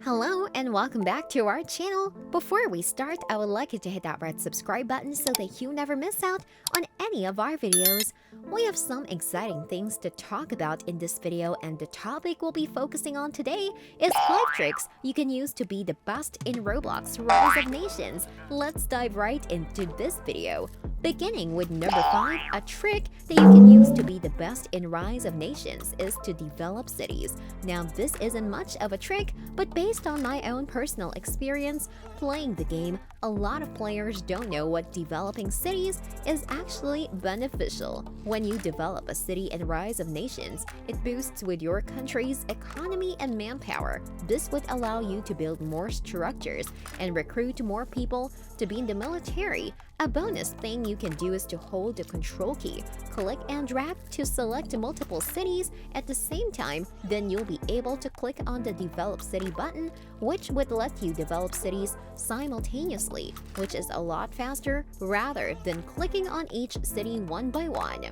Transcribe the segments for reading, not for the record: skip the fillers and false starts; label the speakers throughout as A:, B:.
A: Hello and welcome back to our channel. Before we start, I would like you to hit that red subscribe button so that you never miss out on any of our videos. We have some exciting things to talk about in this video, and the topic we'll be focusing on today is 5 tricks you can use to be the best in Roblox Rise of Nations. Let's dive right into this video. Beginning with number 5, a trick that you can use to be the best in Rise of Nations is to develop cities. Now, this isn't much of a trick, but based on my own personal experience playing the game, a lot of players don't know what developing cities is actually beneficial. When you develop a city in Rise of Nations, it boosts with your country's economy and manpower. This would allow you to build more structures and recruit more people to be in the military. A bonus thing you can do is to hold the control key, click and drag to select multiple cities at the same time. Then you'll be able to click on the Develop City button, which would let you develop cities simultaneously, which is a lot faster rather than clicking on each city one by one.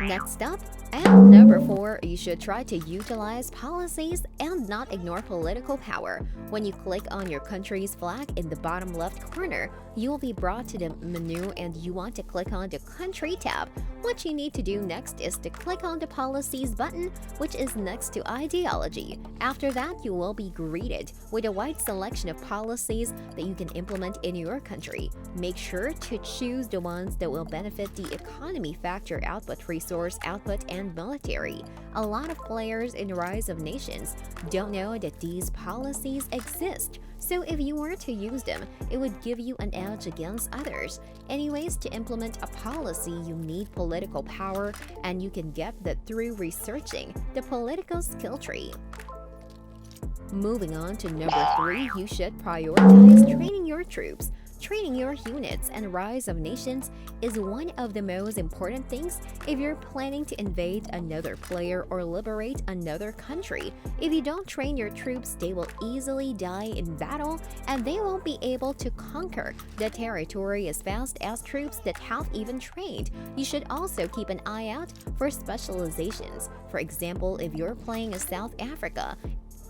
A: Next up, and number 4, you should try to utilize policies and not ignore political power. When you click on your country's flag in the bottom left corner, you will be brought to the menu and you want to click on the Country tab. What you need to do next is to click on the Policies button, which is next to Ideology. After that, you will be greeted with a wide selection of policies that you can implement in your country. Make sure to choose the ones that will benefit the economy, factor output, resource output, and military. A lot of players in Rise of Nations don't know that these policies exist. So if you were to use them, it would give you an edge against others. Anyways, to implement a policy, you need political power, and you can get that through researching the political skill tree. Moving on to number 3, you should prioritize training your troops. Training your units and Rise of Nations is one of the most important things if you're planning to invade another player or liberate another country. If you don't train your troops, they will easily die in battle and they won't be able to conquer the territory as fast as troops that have even trained. You should also keep an eye out for specializations. For example, if you're playing as South Africa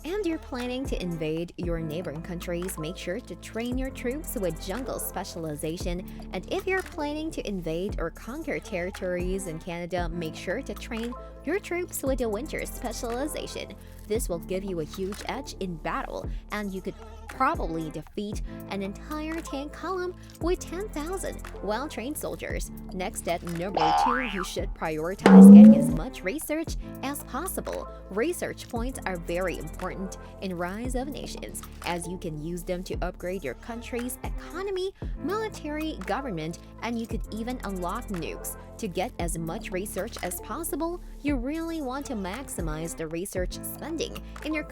A: and you're planning to invade your neighboring countries, make sure to train your troops with jungle specialization. And if you're planning to invade or conquer territories in Canada, make sure to train your troops with a winter specialization. This will give you a huge edge in battle, and you could probably defeat an entire tank column with 10,000 well-trained soldiers. Next, at number 2, you should prioritize getting as much research as possible. Research points are very important in Rise of Nations, as you can use them to upgrade your country's economy, military, government, and you could even unlock nukes. To get as much research as possible, you really want to maximize the research spending in your